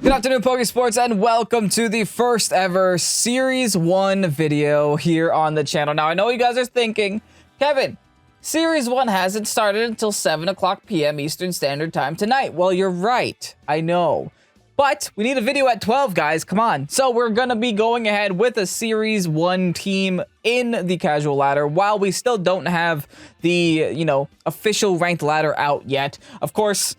Good afternoon, Pokesports, and welcome to the first ever Series 1 video here on the channel. Now, I know you guys are thinking, Kevin, Series 1 hasn't started until 7 o'clock p.m. Eastern Standard Time tonight. Well, you're right. I know. But we need a video at 12, guys. Come on. So we're going to be going ahead with a Series 1 team in the casual ladder while we still don't have the, official ranked ladder out yet. Of course,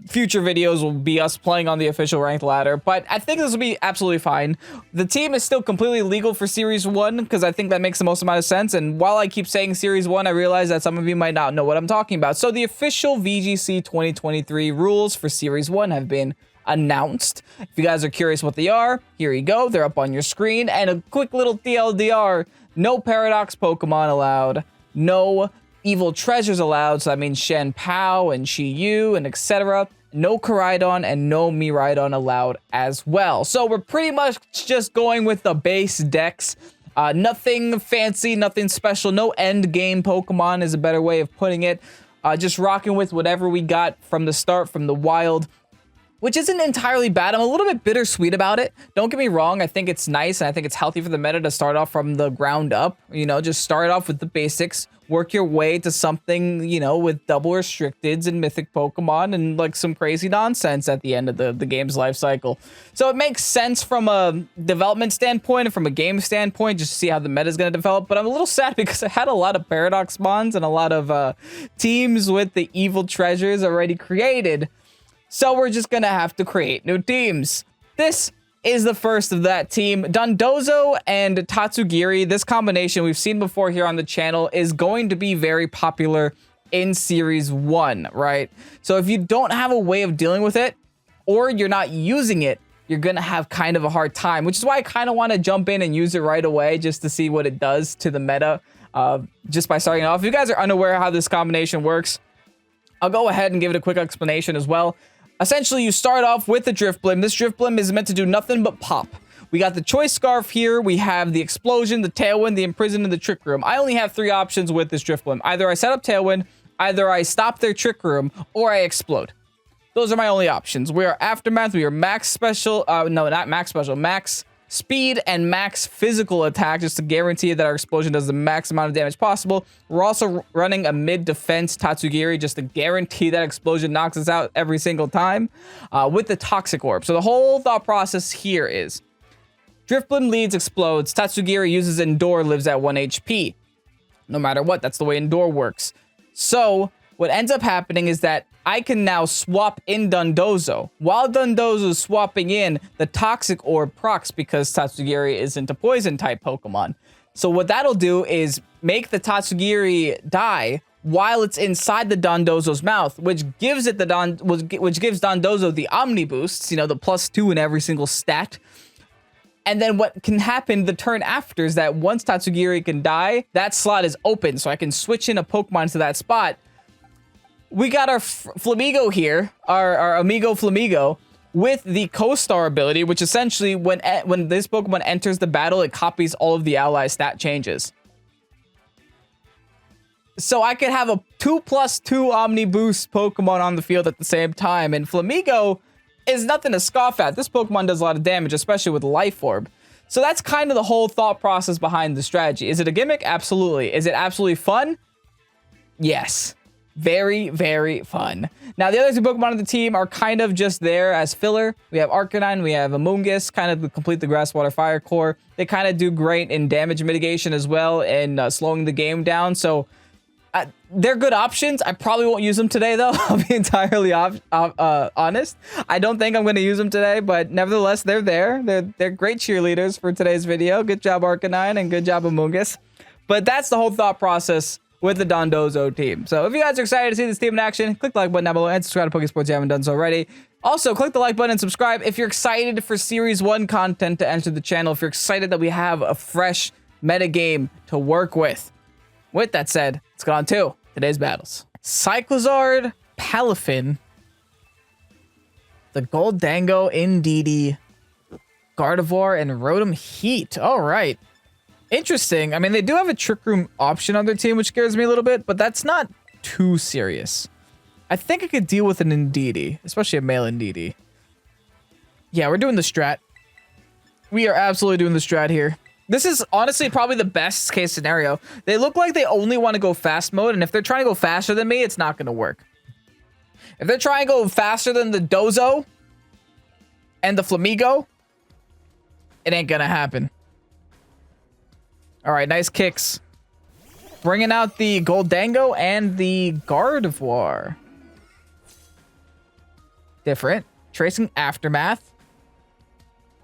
future videos will be us playing on the official ranked ladder, but I think this will be absolutely fine. The team is still completely legal for Series 1 because I think that makes the most amount of sense. And while I keep saying Series 1, I realize that some of you might not know what I'm talking about. So the official VGC 2023 rules for Series 1 have been announced. If you guys are curious what they are, here you go. They're up on your screen. And a quick little TLDR, no Paradox Pokemon allowed, no evil treasures allowed, so that means Shen Pao and Shi Yu and etc. No Koraidon and no Miraidon allowed as well. So we're pretty much just going with the base decks. Nothing fancy, nothing special. No end game Pokemon is a better way of putting it. Just rocking with whatever we got from the start, from the wild, which isn't entirely bad. I'm a little bit bittersweet about it. Don't get me wrong. I think it's nice, and I think it's healthy for the meta to start off from the ground up. Just start off with the basics, work your way to something, with double restricteds and mythic Pokemon and like some crazy nonsense at the end of the game's life cycle. So it makes sense from a development standpoint and from a game standpoint, just to see how the meta is going to develop. But I'm a little sad because I had a lot of Paradox Mons and a lot of teams with the evil treasures already created. So we're just going to have to create new teams. This is the first of that team. Dondozo and Tatsugiri, this combination we've seen before here on the channel, is going to be very popular in Series 1, right? So if you don't have a way of dealing with it, or you're not using it, you're going to have kind of a hard time, which is why I kind of want to jump in and use it right away just to see what it does to the meta, just by starting off. If you guys are unaware how this combination works, I'll go ahead and give it a quick explanation as well. Essentially, you start off with the Drifblim. This Drifblim is meant to do nothing but pop. We got the Choice Scarf here. We have the Explosion, the Tailwind, the Imprison, and the Trick Room. I only have 3 options with this Drifblim. Either I set up Tailwind, either I stop their Trick Room, or I explode. Those are my only options. We are Aftermath. We are max special. No, not max special. Max speed and max physical attack, just to guarantee that our explosion does the max amount of damage possible. We're also running a mid-defense Tatsugiri, just to guarantee that explosion knocks us out every single time, with the Toxic Orb. So the whole thought process here is Drifblim leads, explodes. Tatsugiri uses Endure, lives at 1 HP. No matter what, that's the way Endure works. So what ends up happening is that I can now swap in Dondozo. While Dondozo is swapping in, the Toxic Orb procs because Tatsugiri isn't a poison-type Pokemon. So what that'll do is make the Tatsugiri die while it's inside the Dondozo's mouth, which gives it which gives Dondozo the Omni boosts, the +2 in every single stat. And then what can happen the turn after is that once Tatsugiri can die, that slot is open, so I can switch in a Pokemon to that spot. We got our Flamigo here, our amigo Flamigo, with the Co-Star ability, which essentially, when this Pokemon enters the battle, it copies all of the ally stat changes. So I could have a 2+2 Omni Boost Pokemon on the field at the same time, and Flamigo is nothing to scoff at. This Pokemon does a lot of damage, especially with Life Orb. So that's kind of the whole thought process behind the strategy. Is it a gimmick? Absolutely. Is it absolutely fun? Yes. Very, very fun. Now, the other 2 Pokemon on the team are kind of just there as filler. We have Arcanine, we have Amoonguss, kind of to complete the Grass, Water, Fire core. They kind of do great in damage mitigation as well and slowing the game down. So they're good options. I probably won't use them today, though. I'll be entirely honest. I don't think I'm going to use them today, but nevertheless, they're there. They're great cheerleaders for today's video. Good job, Arcanine, and good job, Amoonguss. But that's the whole thought process with the Dondozo team. So if you guys are excited to see this team in action, click the like button down below and subscribe to Pokesports if you haven't done so already. Also, click the like button and subscribe if you're excited for Series 1 content to enter the channel, if you're excited that we have a fresh metagame to work with. With that said, let's get on to today's battles. Cyclizard, Palafin, the Goldango, Indeedee, Gardevoir, and Rotom Heat. All right. Interesting. I mean, they do have a Trick Room option on their team, which scares me a little bit, but that's not too serious. I think I could deal with an Indeedee, especially a male Indeedee. Yeah, we're doing the strat. We are absolutely doing the strat here. This is honestly probably the best case scenario. They look like they only want to go fast mode, and if they're trying to go faster than me, it's not going to work. If they're trying to go faster than the Dozo and the Flamigo, it ain't going to happen. All right, nice kicks. Bringing out the Goldango and the Gardevoir. Different. Tracing Aftermath.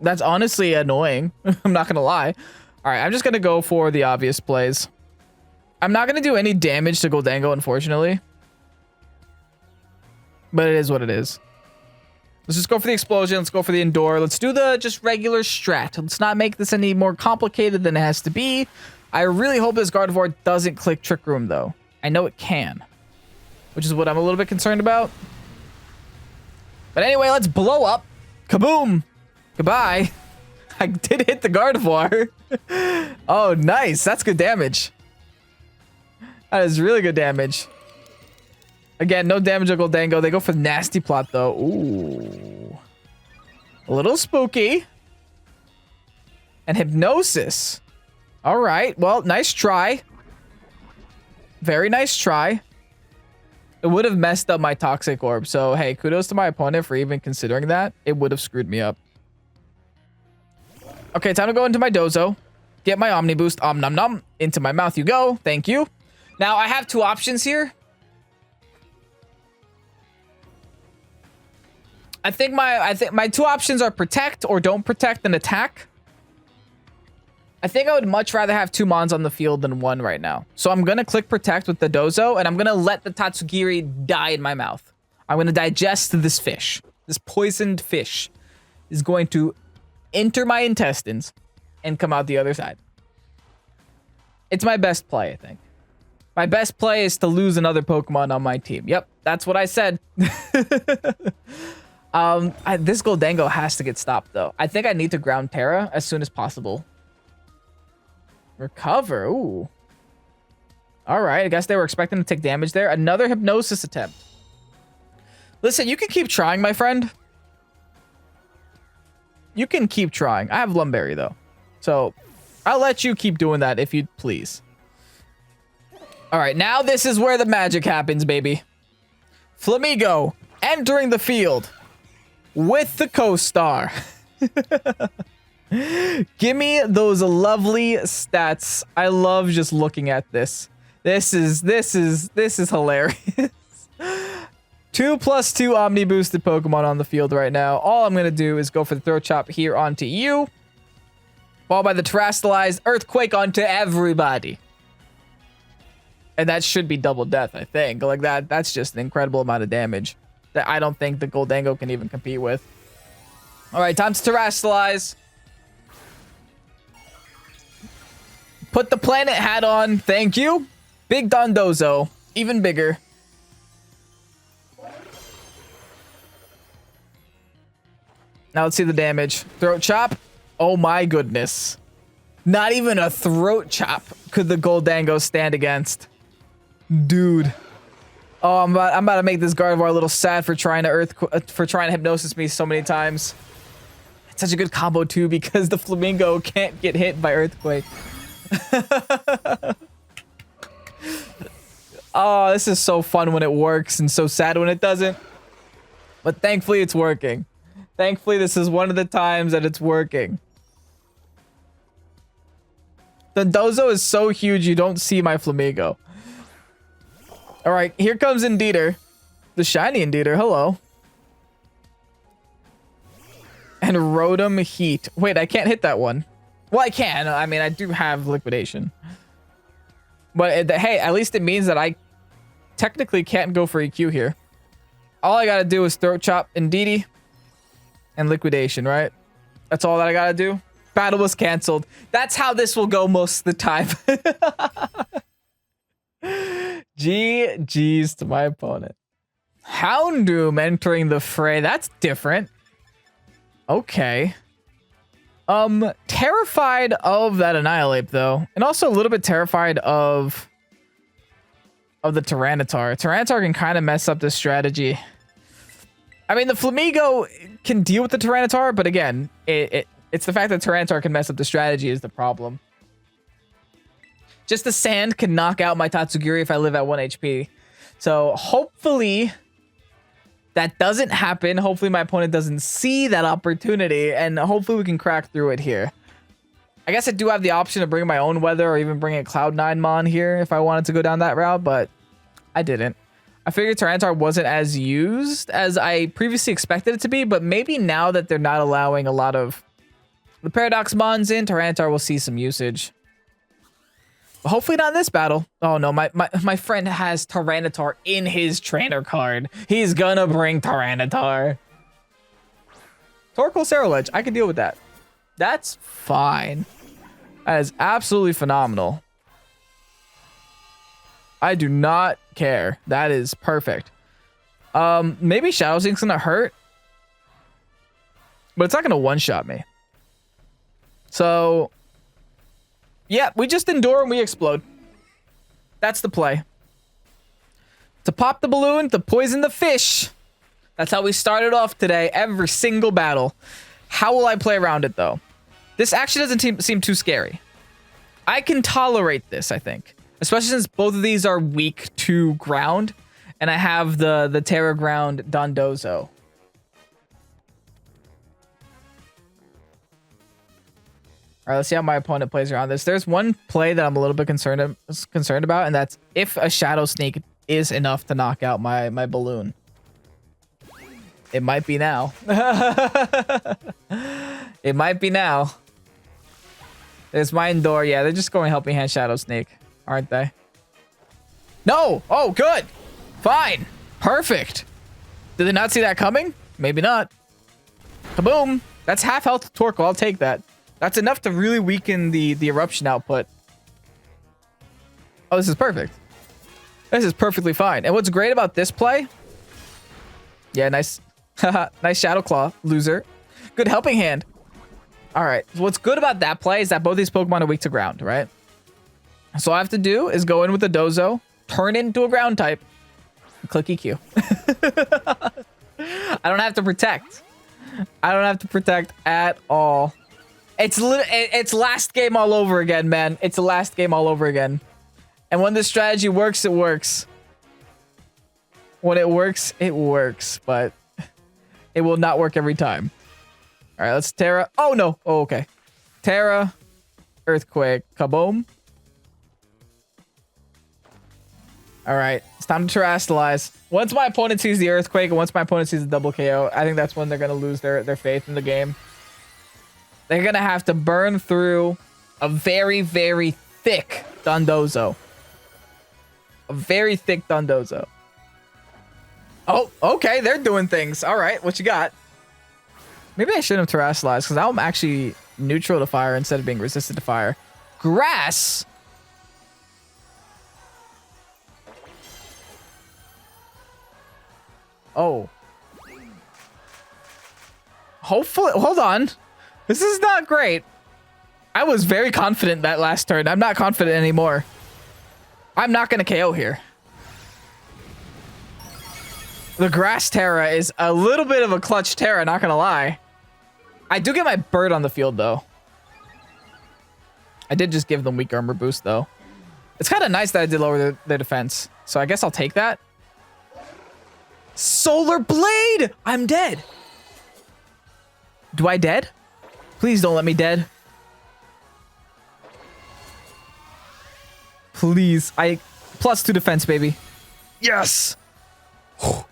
That's honestly annoying. I'm not going to lie. All right, I'm just going to go for the obvious plays. I'm not going to do any damage to Goldango, unfortunately. But it is what it is. Let's just go for the explosion. Let's go for the Endure. Let's do the just regular strat. Let's not make this any more complicated than it has to be. I really hope this Gardevoir doesn't click Trick Room, though. I know it can, which is what I'm a little bit concerned about. But anyway, let's blow up. Kaboom. Goodbye. I did hit the Gardevoir. Oh, nice. That's good damage. That is really good damage. Again, no damage on Goldango. They go for the nasty plot, though. Ooh. A little spooky. And Hypnosis. All right. Well, nice try. Very nice try. It would have messed up my Toxic Orb. So, hey, kudos to my opponent for even considering that. It would have screwed me up. Okay, time to go into my Dozo. Get my Omni Boost. Nom nom. Into my mouth you go. Thank you. Now, I have two options here. I think my two options are protect or don't protect and attack. I think I would much rather have two Mons on the field than one right now. So I'm going to click protect with the Dozo, and I'm going to let the Tatsugiri die in my mouth. I'm going to digest this fish. This poisoned fish is going to enter my intestines and come out the other side. It's my best play, I think. My best play is to lose another Pokemon on my team. Yep, that's what I said. This Goldango has to get stopped, though. I think I need to ground Tera as soon as possible. Recover. Ooh. All right. I guess they were expecting to take damage there. Another Hypnosis attempt. Listen, you can keep trying, my friend. You can keep trying. I have Lum Berry, though. So I'll let you keep doing that if you'd please. All right. Now this is where the magic happens, baby. Flamigo entering the field with the co-star. Give me those lovely stats. I love just looking at this. This is hilarious. 2+2 Omni boosted Pokemon on the field right now. All I'm gonna do is go for the Throat Chop here onto you. Followed by the Terastallized Earthquake onto everybody. And that should be double death, I think. Like that's just an incredible amount of damage that I don't think the Goldango can even compete with. All right, time to Terastallize. Put the planet hat on. Thank you. Big Dondozo. Even bigger. Now let's see the damage. Throat Chop. Oh my goodness. Not even a Throat Chop could the Goldango stand against. Dude. Oh, I'm about to make this Gardevoir a little sad for trying to Hypnosis me so many times. It's such a good combo too because the Flamingo can't get hit by Earthquake. Oh, this is so fun when it works and so sad when it doesn't. But thankfully it's working. Thankfully this is one of the times that it's working. The Dondozo is so huge you don't see my Flamigo. All right, here comes Indeedee. The shiny Indeedee, hello. And Rotom Heat. Wait, I can't hit that one. Well, I can. I mean, I do have Liquidation. But hey, at least it means that I technically can't go for EQ here. All I gotta do is Throat Chop Indeedee and Liquidation, right? That's all that I gotta do. Battle was canceled. That's how this will go most of the time. GG's to my opponent. Houndoom entering the fray. That's different. Okay. Terrified of that Annihilate, though. And also a little bit terrified of the Tyranitar. Tyranitar can kind of mess up this strategy. I mean, the Flamigo can deal with the Tyranitar, but again, it's the fact that Tyranitar can mess up the strategy is the problem. Just the sand can knock out my Tatsugiri if I live at 1 HP. So hopefully that doesn't happen. Hopefully my opponent doesn't see that opportunity, and hopefully we can crack through it here. I guess I do have the option of bringing my own weather or even bringing a Cloud9 Mon here if I wanted to go down that route, but I didn't. I figured Tyranitar wasn't as used as I previously expected it to be, but maybe now that they're not allowing a lot of the Paradox Mons in, Tyranitar will see some usage. Hopefully not in this battle. Oh no, my friend has Tyranitar in his trainer card. He's gonna bring Tyranitar. Torkoal Cerulege, I can deal with that. That's fine. That is absolutely phenomenal. I do not care. That is perfect. Maybe Shadow Zinc's gonna hurt, but it's not gonna one-shot me. So yeah, we just endure and we explode. That's the play. To pop the balloon, to poison the fish. That's how we started off today, every single battle. How will I play around it, though? This actually doesn't seem too scary. I can tolerate this, I think. Especially since both of these are weak to ground. And I have the Tera ground Dondozo. All right, let's see how my opponent plays around this. There's one play that I'm a little bit concerned about, and that's if a Shadow Sneak is enough to knock out my balloon. It might be now. It might be now. There's Mind Door. Yeah, they're just going to help me hand Shadow Sneak, aren't they? No! Oh, good! Fine! Perfect! Did they not see that coming? Maybe not. Kaboom! That's half health Torkoal. I'll take that. That's enough to really weaken the eruption output. Oh, this is perfect. This is perfectly fine. And what's great about this play? Yeah, nice. Nice Shadow Claw, loser. Good helping hand. All right. So what's good about that play is that both these Pokemon are weak to ground, right? So all I have to do is go in with the Dozo, turn it into a ground type, and click EQ. I don't have to protect. I don't have to protect at all. It's last game all over again, man. It's the last game all over again. And when this strategy works, it works. When it works, it works. But it will not work every time. All right, let's Tera. Oh, no. Oh, okay. Tera, Earthquake, Kaboom. All right, it's time to Terrastallize. Once my opponent sees the Earthquake and once my opponent sees the double KO, I think that's when they're going to lose their faith in the game. They're going to have to burn through a very, very thick Dondozo. A very thick Dondozo. Oh, okay. They're doing things. All right. What you got? Maybe I shouldn't have Terrastallize because now I'm actually neutral to fire instead of being resistant to fire. Grass? Oh. Hopefully. Hold on. This is not great. I was very confident that last turn. I'm not confident anymore. I'm not going to KO here. The Grass Tera is a little bit of a clutch Tera, not going to lie. I do get my bird on the field, though. I did just give them weak armor boost, though. It's kind of nice that I did lower their defense. So I guess I'll take that. Solar Blade! I'm dead. Do I dead? Please don't let me dead. Please. +2 defense, baby. Yes.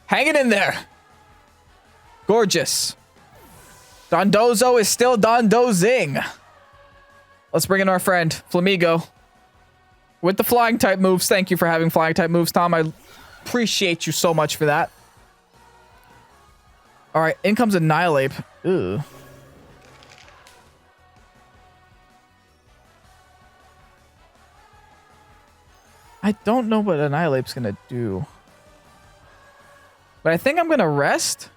Hang it in there. Gorgeous. Dondozo is still Dondozing. Let's bring in our friend, Flamigo. With the flying type moves. Thank you for having flying type moves, Tom. I appreciate you so much for that. All right, in comes Annihilate. Ooh. I don't know what Annihilate's gonna do. But I think I'm gonna rest.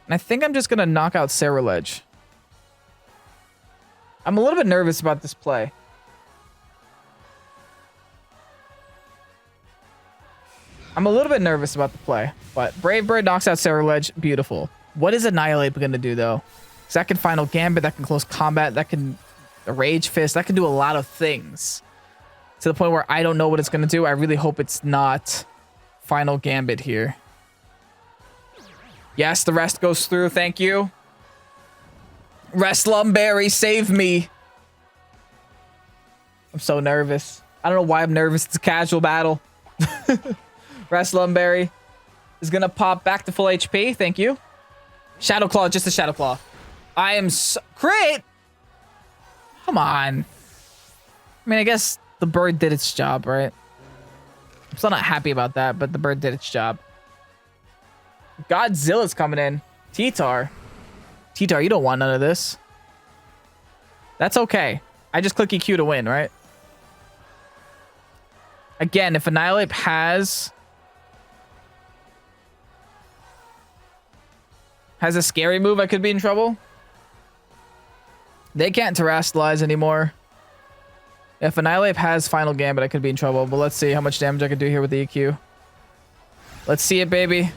And I think I'm just gonna knock out Cerulege. I'm a little bit nervous about this play. I'm a little bit nervous about the play, but Brave Bird knocks out Ledge. Beautiful. What is Annihilate going to do, though? Because that can Final Gambit, that can close combat, that can Rage Fist, that can do a lot of things. To the point where I don't know what it's going to do. I really hope it's not Final Gambit here. Yes, the rest goes through. Thank you. Rest Lum Berry, save me. I'm so nervous. I don't know why I'm nervous. It's a casual battle. Rest Lum Berry is going to pop back to full HP. Thank you. Shadow Claw, just a Shadow Claw. I am so... Crit! Come on. I mean, I guess the bird did its job, right? I'm still not happy about that, but the bird did its job. Godzilla's coming in. T-Tar. T-Tar, you don't want none of this. That's okay. I just click EQ to win, right? Again, if Annihilate has a scary move, I could be in trouble. They can't terrestrialize anymore. If Annihilate has Final Gambit, I could be in trouble. But let's see how much damage I can do here with the EQ. Let's see it, baby.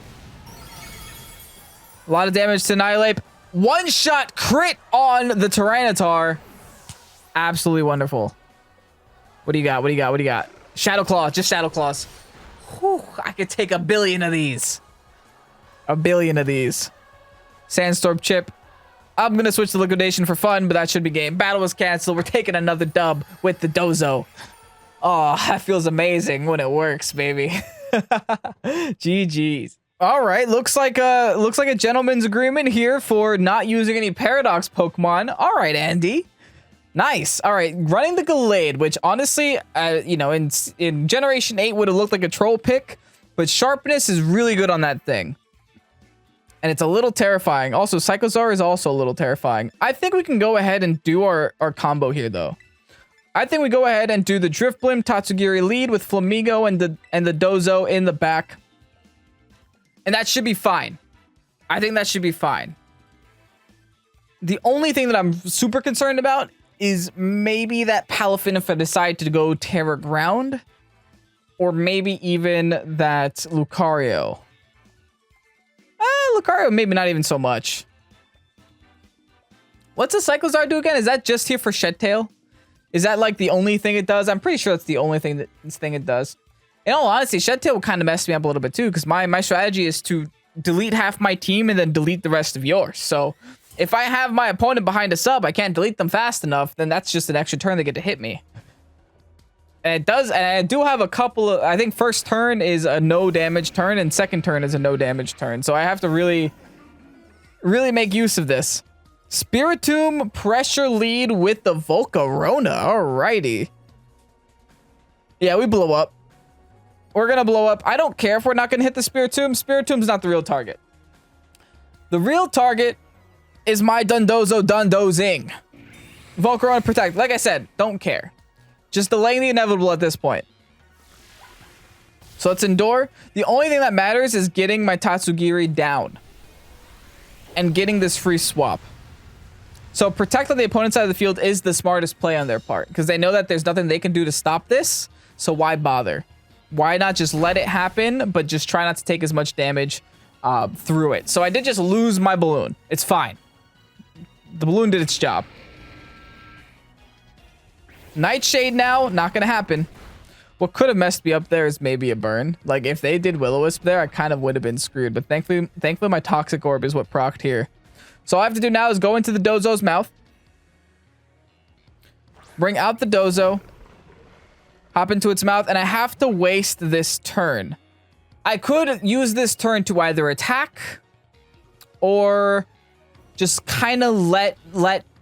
A lot of damage to Annihilate. One-shot crit on the Tyranitar. Absolutely wonderful. What do you got? What do you got? What do you got? Shadow Claw. Just Shadow Claws. Whew, I could take 1 billion of these. 1 billion of these. Sandstorm Chip. I'm going to switch to Liquidation for fun, but that should be game. Battle was canceled. We're taking another dub with the Dozo. Oh, that feels amazing when it works, baby. GG's. All right, looks like a gentleman's agreement here for not using any Paradox Pokemon. All right, Andy. Nice. All right, running the Gallade, which honestly, you know, in Generation 8 would have looked like a troll pick, but Sharpness is really good on that thing. And it's a little terrifying. Also, Psychozar is also a little terrifying. I think we can go ahead and do our combo here, though. I think we go ahead and do the Drifblim Tatsugiri lead with Flamigo and the Dozo in the back. And that should be fine. I think that should be fine. The only thing that I'm super concerned about is maybe that Palafin if I decide to go Terra Ground. Or maybe even that Lucario. Lucario, maybe not even so much. What's a Cyclozar do again? Is that just here for Shed Tail? Is that like the only thing it does? I'm pretty sure that's the only thing it does. In all honesty, Shed Tail will kind of mess me up a little bit too, because my strategy is to delete half my team and then delete the rest of yours. So if I have my opponent behind a sub, I can't delete them fast enough, then that's just an extra turn they get to hit me. And it does, and I do have a couple of, I think first turn is a no damage turn and second turn is a no damage turn. So I have to really make use of this. Spiritomb pressure lead with the Volcarona. Alrighty. Yeah, we blow up. We're gonna blow up. I don't care if we're not gonna hit the Spiritomb. Spiritomb's not the real target. The real target is my Dondozo Dondozing. Volcarona protect. Like I said, don't care. Just delaying the inevitable at this point. So let's endure. The only thing that matters is getting my Tatsugiri down. And getting this free swap. So protect on the opponent's side of the field is the smartest play on their part. Because they know that there's nothing they can do to stop this. So why bother? Why not just let it happen, but just try not to take as much damage through it. So I did just lose my balloon. It's fine. The balloon did its job. Nightshade now, not gonna happen. What could have messed me up there is maybe a burn. Like if they did Will-O-Wisp there, I kind of would have been screwed. But thankfully my Toxic Orb is what procced here. So all I have to do now is go into the Dozo's mouth. Bring out the Dozo. Hop into its mouth, and I have to waste this turn. I could use this turn to either attack or just kind of let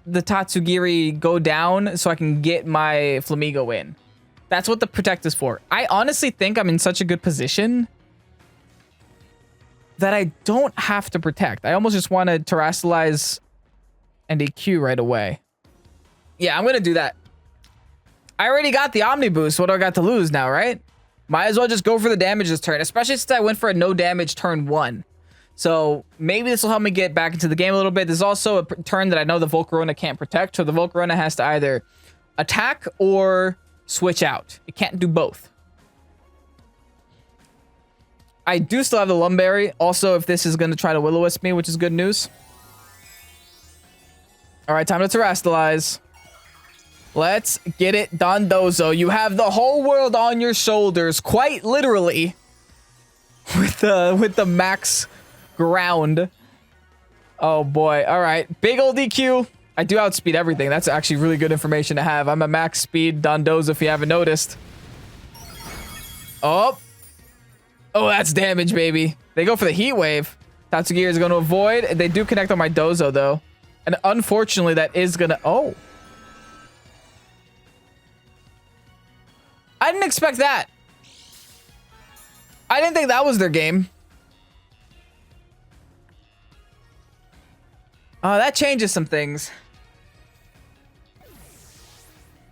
the Tatsugiri go down so I can get my Flamigo in. That's what the protect is for. I honestly think I'm in such a good position that I don't have to protect. I almost just want to terrestrialize and EQ right away. Yeah, I'm going to do that. I already got the Omni Boost. What do I got to lose now, right? Might as well just go for the damage this turn, especially since I went for a no damage turn 1. So maybe this will help me get back into the game a little bit. There's also a turn that I know the Volcarona can't protect. So the Volcarona has to either attack or switch out. It can't do both. I do still have the Lum Berry. Also, if this is going to try to Will-O-Wisp me, which is good news. All right, time to terrestrialize. Let's get it, Dondozo. You have the whole world on your shoulders, quite literally, with the max ground. Oh boy! All right, big old DQ. I do outspeed everything. That's actually really good information to have. I'm a max speed Dondozo, if you haven't noticed. Oh, that's damage, baby. They go for the heat wave. Tatsugiri is going to avoid. They do connect on my Dozo though, and unfortunately, that is gonna. Oh. I didn't expect that. I didn't think that was their game. Oh, that changes some things.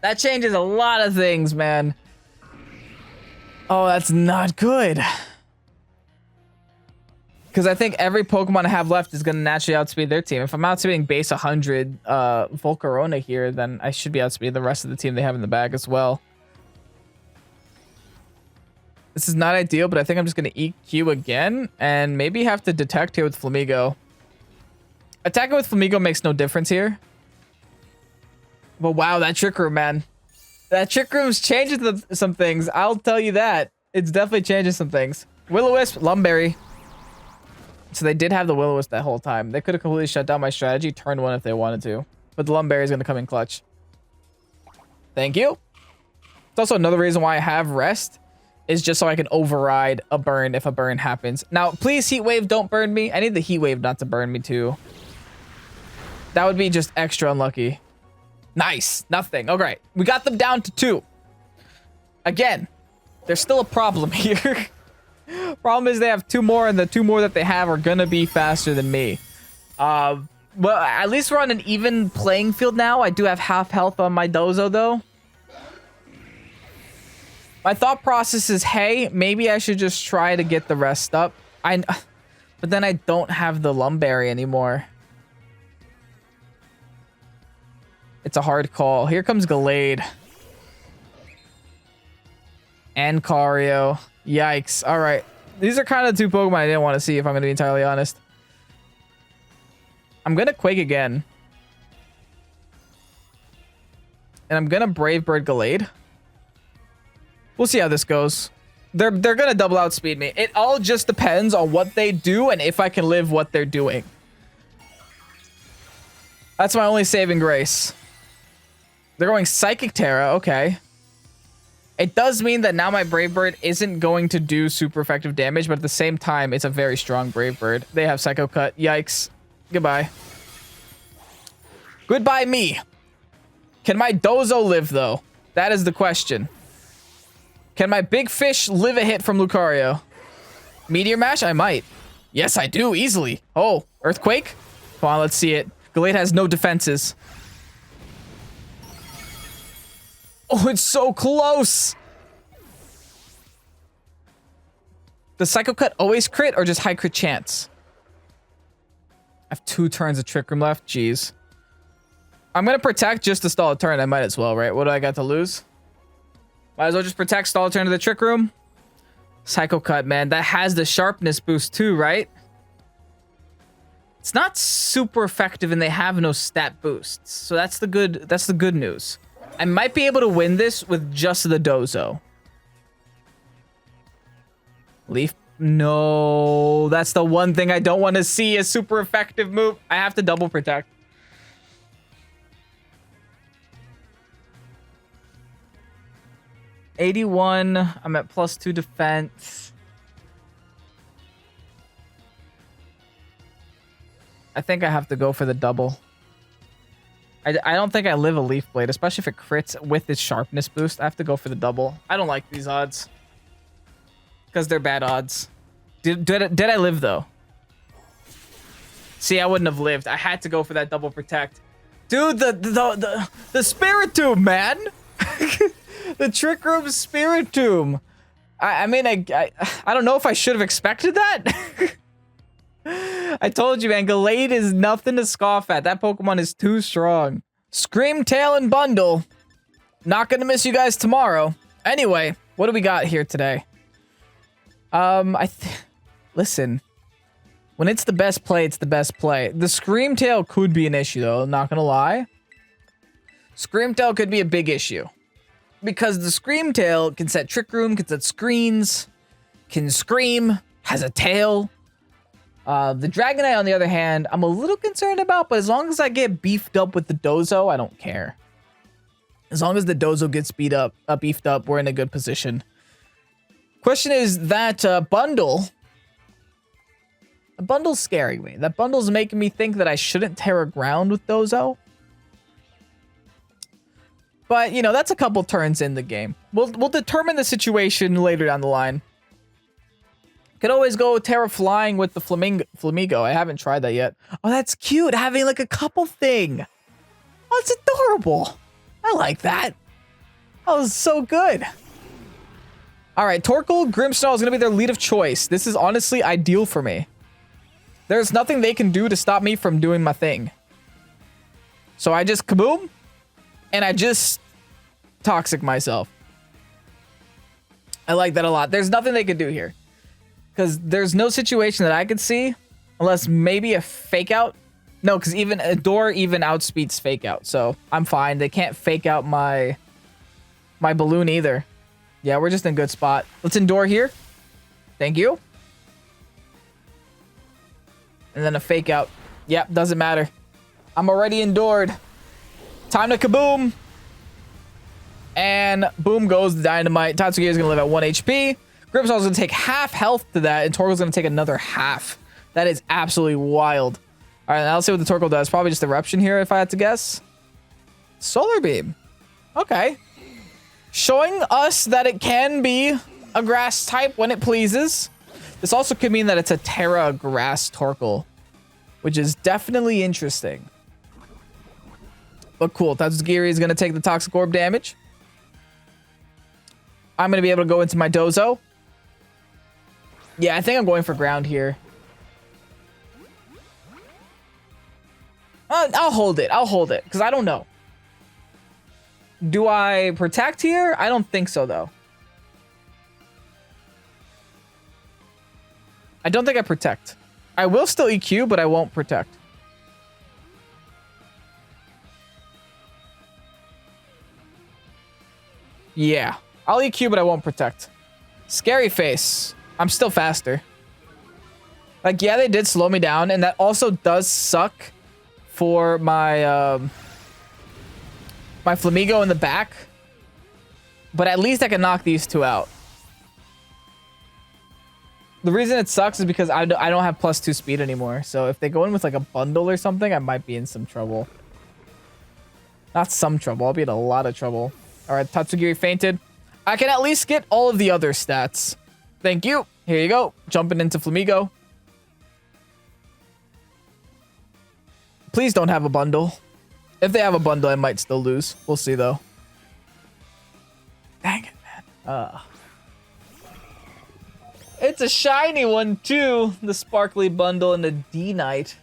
That changes a lot of things, man. Oh, that's not good. Because I think every Pokemon I have left is going to naturally outspeed their team. If I'm outspeeding base 100 Volcarona here, then I should be outspeeding the rest of the team they have in the bag as well. This is not ideal, but I think I'm just going to EQ again and maybe have to detect here with Flamigo. Attacking with Flamigo makes no difference here. But wow, that Trick Room, man. That Trick Room's changing some things. I'll tell you that. It's definitely changing some things. Will-O-Wisp, Lum Berry. So they did have the Will-O-Wisp that whole time. They could have completely shut down my strategy, turn one if they wanted to. But the Lum Berry is going to come in clutch. Thank you. It's also another reason why I have Rest. Is just so I can override a burn if a burn happens. Now, please, Heat Wave, don't burn me. I need the Heat Wave not to burn me, too. That would be just extra unlucky. Nice. Nothing. All right. We got them down to 2. Again, there's still a problem here. Problem is they have 2 more, and the 2 more that they have are going to be faster than me. Well, at least we're on an even playing field now. I do have half health on my Dozo, though. My thought process is, hey, maybe I should just try to get the rest up. But then I don't have the Lum Berry anymore. It's a hard call. Here comes Gallade. And Cario. Yikes. All right. These are kind of 2 Pokemon I didn't want to see, if I'm going to be entirely honest. I'm going to Quake again. And I'm going to Brave Bird Gallade. We'll see how this goes. They're gonna double outspeed me. It all just depends on what they do and if I can live what they're doing. That's my only saving grace. They're going Psychic Tera, okay. It does mean that now my Brave Bird isn't going to do super effective damage, but at the same time, it's a very strong Brave Bird. They have Psycho Cut. Yikes. Goodbye. Goodbye me. Can my Dozo live though? That is the question. Can my big fish live a hit from Lucario? Meteor Mash? I might. Yes, I do. Easily. Oh, Earthquake? Come on, let's see it. Gallade has no defenses. Oh, it's so close. Does Psycho Cut always crit or just high crit chance? I have 2 turns of Trick Room left. Jeez. I'm going to protect just to stall a turn. I might as well, right? What do I got to lose? Might as well just protect, stall, turn to the Trick Room. Psycho Cut, man. That has the sharpness boost too, right? It's not super effective and they have no stat boosts. So that's the good news. I might be able to win this with just the Dozo. Leaf. No, that's the one thing I don't want to see, a super effective move. I have to double protect. +81. I'm at +2 defense. I think I have to go for the double. I don't think I live a Leaf Blade, especially if it crits with its sharpness boost. I have to go for the double. I don't like these odds. Because they're bad odds. Did I live, though? See, I wouldn't have lived. I had to go for that double protect. Dude, the Spiritomb, man! The Trick Room Spiritomb. I mean, I don't know if I should have expected that. I told you, man, Gallade is nothing to scoff at. That Pokemon is too strong. Scream, Tail, and Bundle. Not gonna miss you guys tomorrow. Anyway, what do we got here today? Listen. When it's the best play, it's the best play. The Screamtail could be an issue, though. Not gonna lie. Screamtail could be a big issue. Because the Screamtail can set Trick Room, can set screens, can scream, has a tail. The Dragonite, on the other hand, I'm a little concerned about, but as long as I get beefed up with the Dozo, I don't care. As long as the Dozo gets beefed up, we're in a good position. Question is that bundle... The bundle's scaring me. That bundle's making me think that I shouldn't Tera ground with Dozo. But, you know, that's a couple turns in the game. We'll determine the situation later down the line. Could always go Tera flying with the Flamigo. I haven't tried that yet. Oh, that's cute. Having like a couple thing. Oh, it's adorable. I like that. That was so good. All right, Torkoal, Grimmsnarl is going to be their lead of choice. This is honestly ideal for me. There's nothing they can do to stop me from doing my thing. So I just kaboom, and I just toxic myself. I like that a lot. There's nothing they could do here. Because there's no situation that I could see, unless maybe a fake out. No, because even Adore even outspeeds fake out. So I'm fine. They can't fake out my balloon either. Yeah, we're just in a good spot. Let's Endure here. Thank you. And then a fake out. Yep, doesn't matter. I'm already endured. Time to kaboom. And boom goes the dynamite. Tatsugiri is going to live at 1 HP. Grimmsnarl is going to take half health to that. And Torkoal's going to take another half. That is absolutely wild. All right, now let's see what the Torkoal does. Probably just Eruption here if I had to guess. Solar Beam. Okay. Showing us that it can be a grass type when it pleases. This also could mean that it's a Tera Grass Torkoal, which is definitely interesting. But cool, Tatsugiri is going to take the Toxic Orb damage. I'm going to be able to go into my Dozo. Yeah, I think I'm going for ground here. I'll hold it. I'll hold it, because I don't know. Do I protect here? I don't think so, though. I don't think I protect. I will still EQ, but I won't protect. Yeah. I'll EQ, but I won't protect. Scary face. I'm still faster. Like, yeah, they did slow me down, and that also does suck for my my Flamigo in the back. But at least I can knock these two out. The reason it sucks is because I don't have +2 speed anymore. So if they go in with like a bundle or something, I might be in some trouble. Not some trouble. I'll be in a lot of trouble. All right, Tatsugiri fainted. I can at least get all of the other stats. Thank you. Here you go. Jumping into Flamigo. Please don't have a bundle. If they have a bundle, I might still lose. We'll see, though. Dang it, man. It's a shiny one, too. The Sparkly Bundle and the D-Knight.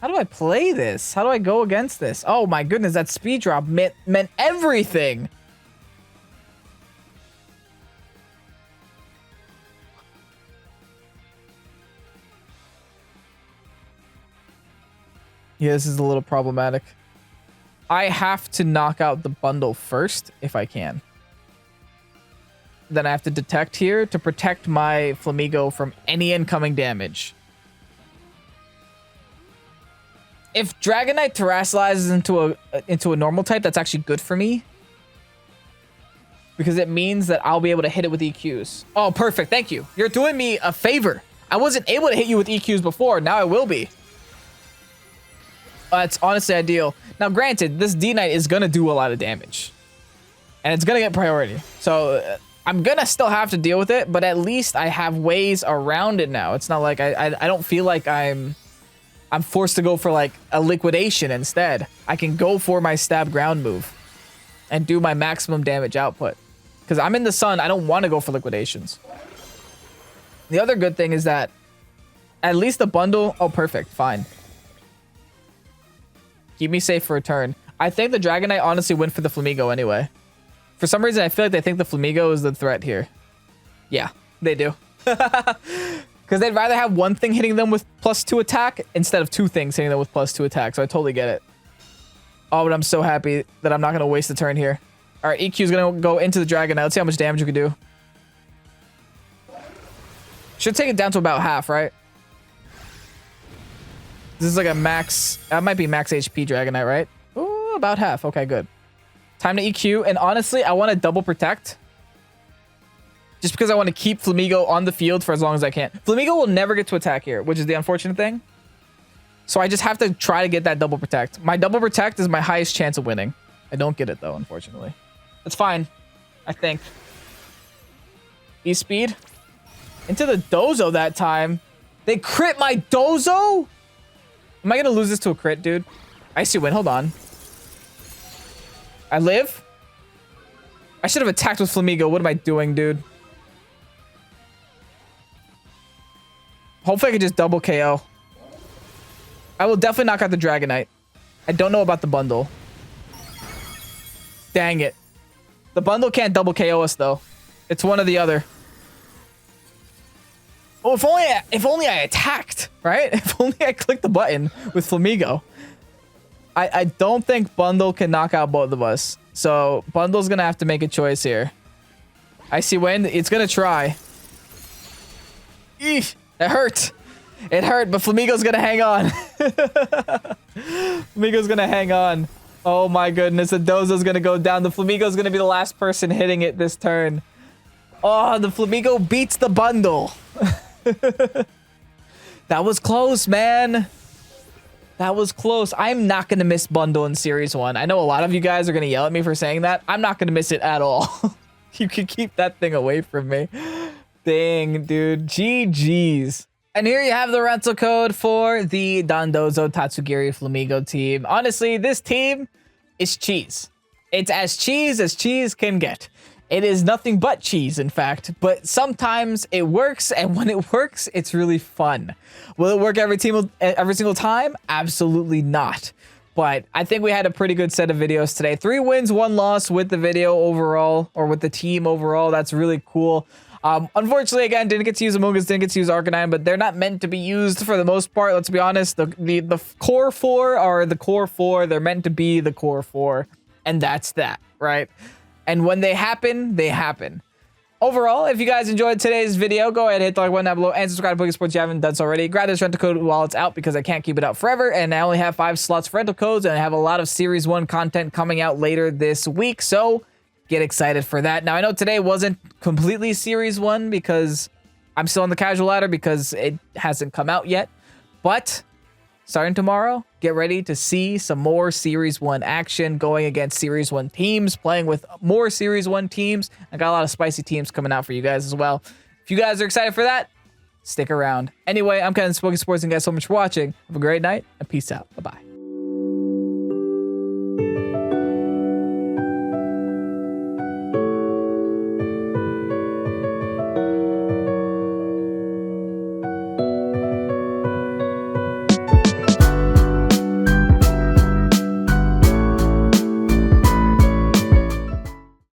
How do I play this? How do I go against this? Oh my goodness, that speed drop meant everything. Yeah, this is a little problematic. I have to knock out the bundle first if I can. Then I have to detect here to protect my Flamigo from any incoming damage. If Dragonite terrestrializes into a normal type, that's actually good for me. Because it means that I'll be able to hit it with EQs. Oh, perfect. Thank you. You're doing me a favor. I wasn't able to hit you with EQs before. Now I will be. It's honestly ideal. Now, granted, this D-Knight is going to do a lot of damage. And it's going to get priority. So, I'm going to still have to deal with it. But at least I have ways around it now. It's not like I don't feel like I'm forced to go for like a liquidation instead. I can go for my stab ground move and do my maximum damage output. Because I'm in the sun, I don't want to go for liquidations. The other good thing is that at least the bundle... Oh, perfect. Fine. Keep me safe for a turn. I think the Dragonite honestly went for the Flamigo anyway. For some reason, I feel like they think the Flamigo is the threat here. Yeah, they do. Because they'd rather have one thing hitting them with +2 attack instead of two things hitting them with +2 attack. So I totally get it. Oh, but I'm so happy that I'm not going to waste a turn here. All right, EQ is going to go into the Dragon. Now let's see how much damage you can do. Should take it down to about half, right? This is like a max... That might be max HP Dragonite, right? Ooh, about half. Okay, good. Time to EQ. And honestly, I want to double protect. Just because I want to keep Flamigo on the field for as long as I can. Flamigo will never get to attack here, which is the unfortunate thing. So I just have to try to get that double protect. My double protect is my highest chance of winning. I don't get it though, unfortunately. It's fine, I think. E-speed. Into the Dozo that time. They crit my Dozo? Am I going to lose this to a crit, dude? Icy win, hold on. I live? I should have attacked with Flamigo. What am I doing, dude? Hopefully I can just double KO. I will definitely knock out the Dragonite. I don't know about the bundle. Dang it. The bundle can't double KO us, though. It's one or the other. Oh, if only I attacked, right? If only I clicked the button with Flamigo. I don't think bundle can knock out both of us. So bundle's going to have to make a choice here. I see when it's going to try. Eesh. It hurt. It hurt, but Flamigo's gonna hang on. Flamigo's gonna hang on. Oh my goodness, the Dozo's gonna go down. The Flamigo's gonna be the last person hitting it this turn. Oh, the Flamigo beats the bundle. That was close, man. That was close. I'm not gonna miss bundle in Series 1. I know a lot of you guys are gonna yell at me for saying that. I'm not gonna miss it at all. You can keep that thing away from me. Dang, dude. GG's. And here you have the rental code for the Dondozo Tatsugiri Flamigo team. Honestly, this team is cheese. It's as cheese can get. It is nothing but cheese, in fact. But sometimes it works, and when it works, it's really fun. Will it work every single time? Absolutely not. But I think we had a pretty good set of videos today. 3 wins, 1 loss with the video overall, or with the team overall. That's really cool. Unfortunately, again, didn't get to use Among Us, didn't get to use Arcanine, but they're not meant to be used for the most part. Let's be honest. The core 4 are the core 4. They're meant to be the core 4. And that's that, right? And when they happen, they happen. Overall, if you guys enjoyed today's video, go ahead and hit the like button down below and subscribe to Pokesports if you haven't done so already. Grab this rental code while it's out because I can't keep it out forever. And I only have 5 slots for rental codes, and I have a lot of Series 1 content coming out later this week. So get excited for that. Now, I know today wasn't completely Series 1 because I'm still on the casual ladder because it hasn't come out yet. But starting tomorrow, get ready to see some more Series 1 action going against Series 1 teams, playing with more Series 1 teams. I got a lot of spicy teams coming out for you guys as well. If you guys are excited for that, stick around. Anyway, I'm Ken, Pokesports, and you guys so much for watching. Have a great night, and peace out. Bye-bye.